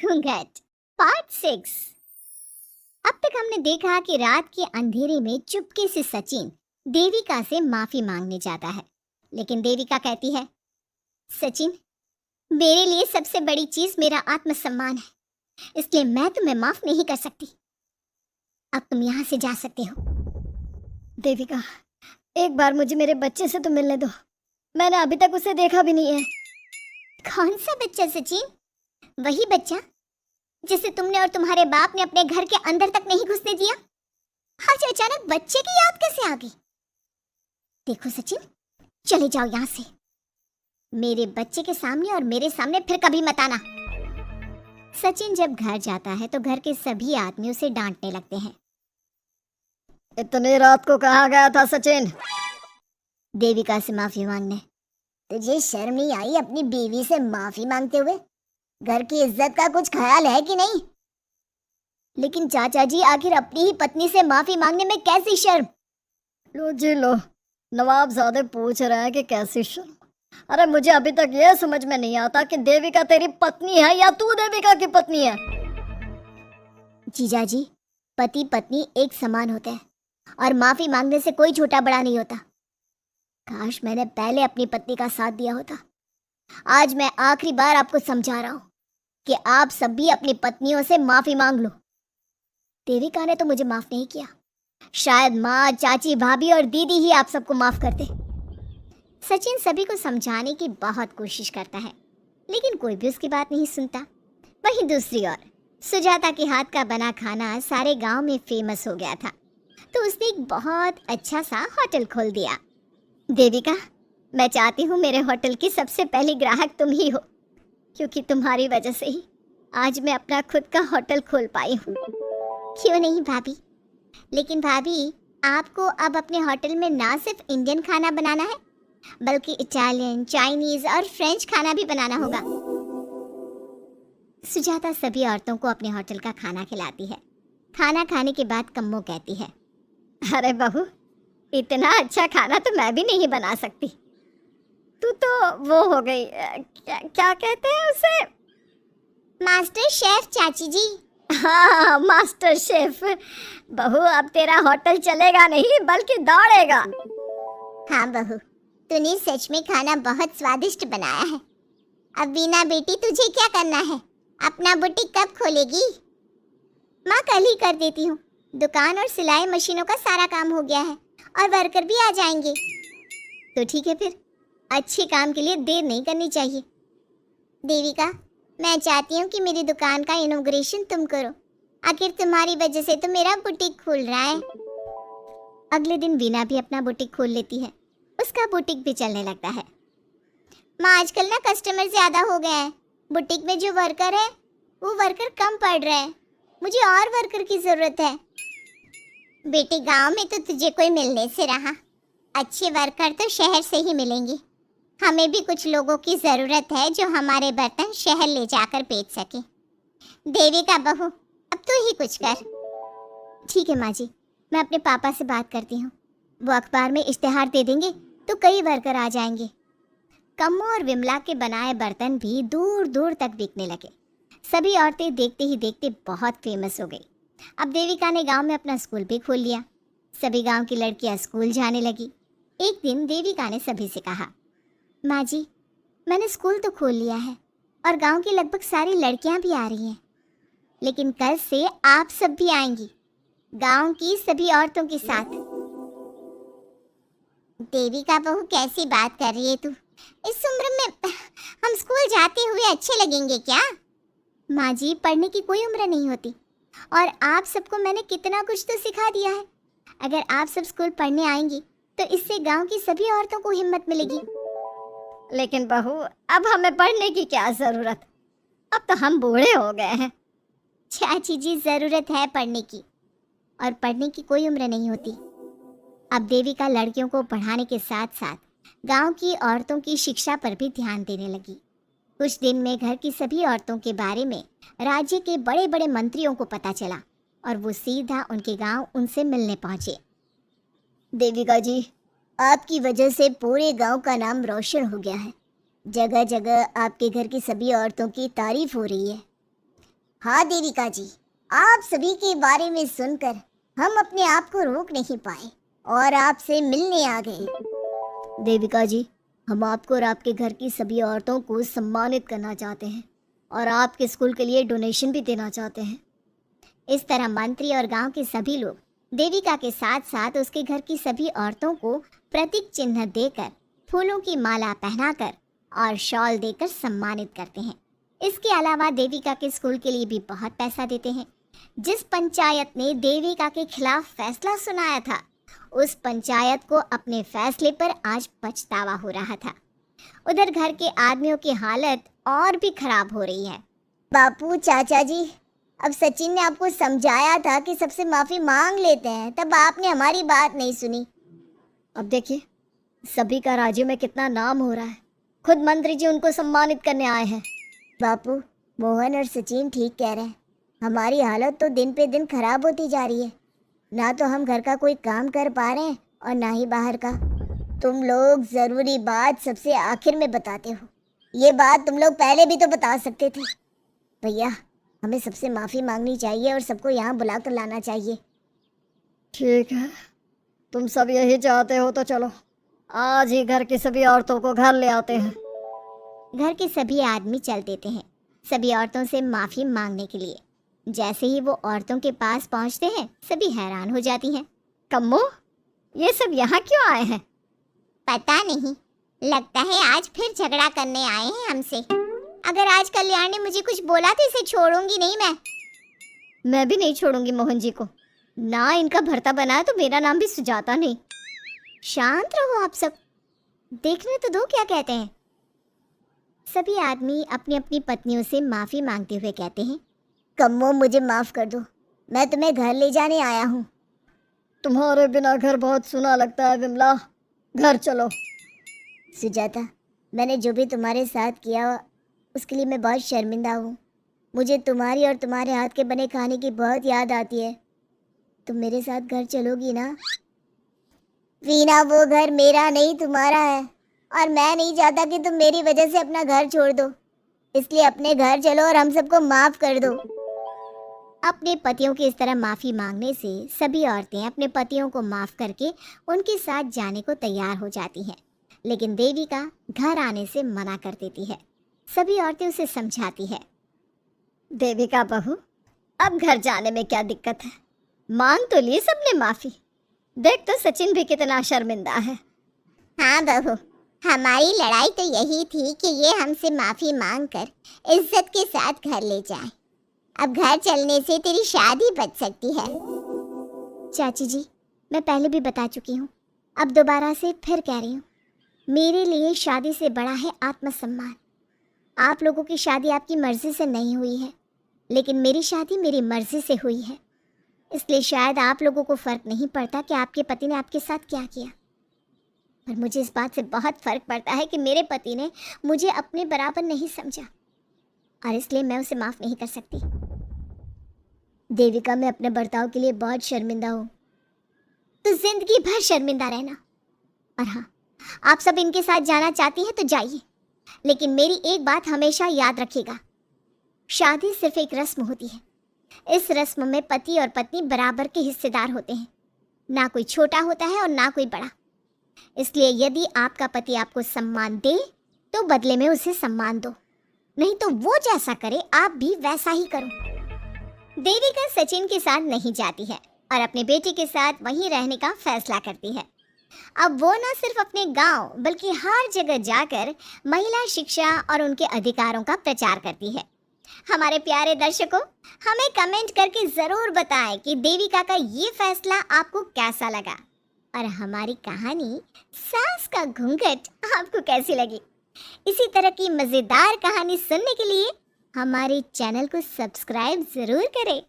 घूंघट पार्ट 6। अब तक हमने देखा कि रात के अंधेरे में चुपके से सचिन देविका से माफी मांगने जाता है, लेकिन देविका कहती है, सचिन, मेरे लिए सबसे बड़ी चीज मेरा आत्मसम्मान है, इसलिए मैं तुम्हें माफ नहीं कर सकती। अब तुम यहाँ से जा सकते हो। देविका, एक बार मुझे मेरे बच्चे से तो मिलने दो। मैंने अभी तक उसे देखा भी नहीं है। कौन सा बच्चा सचिन? वही बच्चा जिसे तुमने और तुम्हारे बाप ने अपने घर के अंदर तक नहीं घुसने दिया। आज अचानक बच्चे की याद कैसे आ गई? देखो सचिन, चले जाओ यहाँ से। मेरे बच्चे के सामने और मेरे सामने फिर कभी मत आना। सचिन जब घर जाता है तो घर के सभी आदमी उसे डांटने लगते हैं। इतनी रात को कहाँ गया था सचिन? देविका से माफी मांगने। तुझे शर्म नहीं आई अपनी बीवी से माफी मांगते हुए? घर की इज्जत का कुछ ख्याल है कि नहीं? लेकिन चाचा जी, आखिर अपनी ही पत्नी से माफी मांगने में कैसी शर्म? लो जी लो, नवाबजादे पूछ रहे हैं कि कैसी शर्म। अरे मुझे अभी तक ये समझ में नहीं आता कि देविका तेरी पत्नी है या तू देविका की पत्नी है। जीजा जी, पति पत्नी एक समान होते हैं और माफी मांगने से कोई छोटा बड़ा नहीं होता। काश मैंने पहले अपनी पत्नी का साथ दिया होता। आज मैं आखिरी बार आपको समझा रहा हूं कि आप सब भी अपनी पत्नियों से माफी मांग लो। देविका ने तो मुझे माफ नहीं किया, शायद माँ, चाची, भाभी और दीदी ही आप सबको माफ करते। सचिन सभी को समझाने की बहुत कोशिश करता है, लेकिन कोई भी उसकी बात नहीं सुनता। वहीं दूसरी ओर सुजाता के हाथ का बना खाना सारे गांव में फेमस हो गया था, तो उसने एक बहुत अच्छा सा होटल खोल दिया। देविका, मैं चाहती हूँ मेरे होटल की सबसे पहली ग्राहक तुम ही हो, क्योंकि तुम्हारी वजह से ही आज मैं अपना खुद का होटल खोल पाई हूँ। क्यों नहीं भाभी? लेकिन भाभी, आपको अब अपने होटल में ना सिर्फ इंडियन खाना बनाना है, बल्कि इटालियन, चाइनीज और फ्रेंच खाना भी बनाना होगा। सुजाता सभी औरतों को अपने होटल का खाना खिलाती है। खाना खाने के बाद कम्मो कहती है, अरे बहू, इतना अच्छा खाना तो मैं भी नहीं बना सकती। तू तो वो हो गई, क्या कहते हैं उसे? मास्टर शेफ चाची जी। हाँ, मास्टर शेफ। बहू, अब तेरा होटल चलेगा नहीं बल्कि दौड़ेगा। हाँ बहू, तूने सच में खाना बहुत स्वादिष्ट बनाया है। अब बीना बेटी, तुझे क्या करना है? अपना बुटीक कब खोलेगी? माँ, कल ही कर देती हूँ। दुकान और सिलाई मशीनों का सारा काम हो गया है और वर्कर भी आ जाएंगे। तो ठीक है, फिर अच्छे काम के लिए देर नहीं करनी चाहिए। देविका, मैं चाहती हूँ कि मेरी दुकान का इनॉग्रेशन तुम करो। आखिर तुम्हारी वजह से तो मेरा बुटीक खुल रहा है। अगले दिन वीना भी अपना बुटीक खोल लेती है। उसका बुटीक भी चलने लगता है। माँ, आजकल ना कस्टमर ज्यादा हो गए हैं। बुटीक में जो वर्कर है वो वर्कर कम पड़ रहे हैं। मुझे और वर्कर की जरूरत है। बेटे, गांव में तो तुझे कोई मिलने से रहा। अच्छे वर्कर तो शहर से ही मिलेंगे। हमें भी कुछ लोगों की जरूरत है जो हमारे बर्तन शहर ले जाकर बेच सके। देविका बहू, अब तू ही कुछ कर। ठीक है माँ जी, मैं अपने पापा से बात करती हूँ। वो अखबार में इश्तेहार दे देंगे तो कई वर्कर आ जाएंगे। कम्मो और विमला के बनाए बर्तन भी दूर दूर तक बिकने लगे। सभी औरतें देखते ही देखते बहुत फेमस हो गई। अब देविका ने गांव में अपना स्कूल भी खोल लिया। सभी गांव की लड़कियां स्कूल जाने लगी। एक दिन देविका ने सभी से कहा, माँ जी, मैंने स्कूल तो खोल लिया है और गांव की लगभग सारी लड़कियां भी आ रही हैं, लेकिन कल से आप सब भी आएंगी, गांव की सभी औरतों के साथ। देविका बहू, कैसी बात कर रही है तू? इस उम्र में हम स्कूल जाते हुए अच्छे लगेंगे क्या? माँ जी, पढ़ने की कोई उम्र नहीं होती और आप सबको मैंने कितना कुछ तो सिखा दिया है। अगर आप सब स्कूल पढ़ने आएंगी तो इससे गांव की सभी औरतों को हिम्मत मिलेगी। लेकिन बहू, अब हमें पढ़ने की क्या जरूरत? अब तो हम बूढ़े हो गए हैं। चाची जी, जरूरत है पढ़ने की, और पढ़ने की कोई उम्र नहीं होती। अब देविका लड़कियों को पढ़ाने के साथ साथ गांव की औरतों की शिक्षा पर भी ध्यान देने लगी। कुछ दिन में घर की सभी औरतों के बारे में राज्य के बड़े बड़े मंत्रियों को पता चला और वो सीधा उनके गांव उनसे मिलने पहुंचे। देविका जी, आपकी वजह से पूरे गांव का नाम रोशन हो गया है। जगह जगह आपके घर की सभी औरतों की तारीफ हो रही है। हाँ देविका जी, आप सभी के बारे में सुनकर हम अपने आप को रोक नहीं पाए और आपसे मिलने आ गए। देविका जी, हम आपको और आपके घर की सभी औरतों को सम्मानित करना चाहते हैं और आपके स्कूल के लिए डोनेशन भी देना चाहते हैं। इस तरह मंत्री और गांव के सभी लोग देविका के साथ साथ उसके घर की सभी औरतों को प्रतीक चिन्ह देकर, फूलों की माला पहनाकर और शॉल देकर सम्मानित करते हैं। इसके अलावा देविका के स्कूल के लिए भी बहुत पैसा देते हैं। जिस पंचायत ने देविका के खिलाफ फैसला सुनाया था, उस पंचायत को अपने फैसले पर आज पछतावा हो रहा था। उधर घर के आदमियों की हालत और भी खराब हो रही है। बापू, चाचा जी, अब सचिन ने आपको समझाया था कि सबसे माफी मांग लेते हैं, तब आपने हमारी बात नहीं सुनी। अब देखिए, सभी का राज्य में कितना नाम हो रहा है। खुद मंत्री जी उनको सम्मानित करने आए हैं। बापू, मोहन और सचिन ठीक कह रहे हैं। हमारी हालत तो दिन पे दिन खराब होती जा रही है। ना तो हम घर का कोई काम कर पा रहे हैं और ना ही बाहर का। तुम लोग ज़रूरी बात सबसे आखिर में बताते हो। ये बात तुम लोग पहले भी तो बता सकते थे। भैया, हमें सबसे माफ़ी मांगनी चाहिए और सबको यहाँ बुला कर लाना चाहिए। ठीक है, तुम सब यही चाहते हो तो चलो, आज ही घर की सभी औरतों को घर ले आते हैं। घर के सभी आदमी चल देते हैं सभी औरतों से माफ़ी मांगने के लिए। जैसे ही वो औरतों के पास पहुंचते हैं, सभी हैरान हो जाती हैं। कम्मो, ये सब यहाँ क्यों आए हैं? पता नहीं, लगता है आज फिर झगड़ा करने आए हैं हमसे। अगर आज कल्याण ने मुझे कुछ बोला तो इसे छोड़ूंगी नहीं मैं भी नहीं छोड़ूंगी मोहन जी को। ना इनका भरता बना तो मेरा नाम भी सुजाता नहीं। शांत रहो आप सब, देखने तो दो क्या कहते हैं। सभी आदमी अपनी अपनी पत्नियों से माफ़ी मांगते हुए कहते हैं, कम्मो, मुझे माफ़ कर दो, मैं तुम्हें घर ले जाने आया हूँ। तुम्हारे बिना घर बहुत सुना लगता है विमला, घर चलो। सुजाता, मैंने जो भी तुम्हारे साथ किया उसके लिए मैं बहुत शर्मिंदा हूँ। मुझे तुम्हारी और तुम्हारे हाथ के बने खाने की बहुत याद आती है। तुम मेरे साथ घर चलोगी ना? वीना, वो घर मेरा नहीं तुम्हारा है और मैं नहीं चाहता कि तुम मेरी वजह से अपना घर छोड़ दो। इसलिए अपने घर चलो और हम सबको माफ़ कर दो। अपने पतियों की इस तरह माफ़ी मांगने से सभी औरतें अपने पतियों को माफ़ करके उनके साथ जाने को तैयार हो जाती हैं। लेकिन देविका घर आने से मना कर देती है। सभी औरतें उसे समझाती है, देविका बहू, अब घर जाने में क्या दिक्कत है? मांग तो ली सबने माफ़ी। देख तो सचिन भी कितना शर्मिंदा है। हाँ बहू, हमारी लड़ाई तो यही थी कि ये हमसे माफ़ी मांगकर इज्जत के साथ घर ले जाए। अब घर चलने से तेरी शादी बच सकती है। चाची जी, मैं पहले भी बता चुकी हूँ, अब दोबारा से फिर कह रही हूँ, मेरे लिए शादी से बड़ा है आत्मसम्मान। आप लोगों की शादी आपकी मर्ज़ी से नहीं हुई है, लेकिन मेरी शादी मेरी मर्ज़ी से हुई है। इसलिए शायद आप लोगों को फ़र्क नहीं पड़ता कि आपके पति ने आपके साथ क्या किया, पर मुझे इस बात से बहुत फ़र्क पड़ता है कि मेरे पति ने मुझे अपने बराबर नहीं समझा और इसलिए मैं उसे माफ़ नहीं कर सकती। देविका, मैं अपने बर्ताव के लिए बहुत शर्मिंदा हूँ। तो ज़िंदगी भर शर्मिंदा रहना। और हाँ, आप सब इनके साथ जाना चाहती हैं तो जाइए, लेकिन मेरी एक बात हमेशा याद रखिएगा, शादी सिर्फ एक रस्म होती है। इस रस्म में पति और पत्नी बराबर के हिस्सेदार होते हैं, ना कोई छोटा होता है और ना कोई बड़ा। इसलिए यदि आपका पति आपको सम्मान दे तो बदले में उसे सम्मान दो, नहीं तो वो जैसा करे आप भी वैसा ही करो। देविका सचिन के साथ नहीं जाती है और अपने बेटे के साथ वहीं रहने का फैसला करती है। अब वो न सिर्फ अपने गांव बल्कि हर जगह जाकर महिला शिक्षा और उनके अधिकारों का प्रचार करती है। हमारे प्यारे दर्शकों, हमें कमेंट करके ज़रूर बताएं कि देविका का ये फैसला आपको कैसा लगा और हमारी कहानी सास का घूंघट आपको कैसी लगी। इसी तरह की मज़ेदार कहानी सुनने के लिए हमारे चैनल को सब्सक्राइब ज़रूर करें।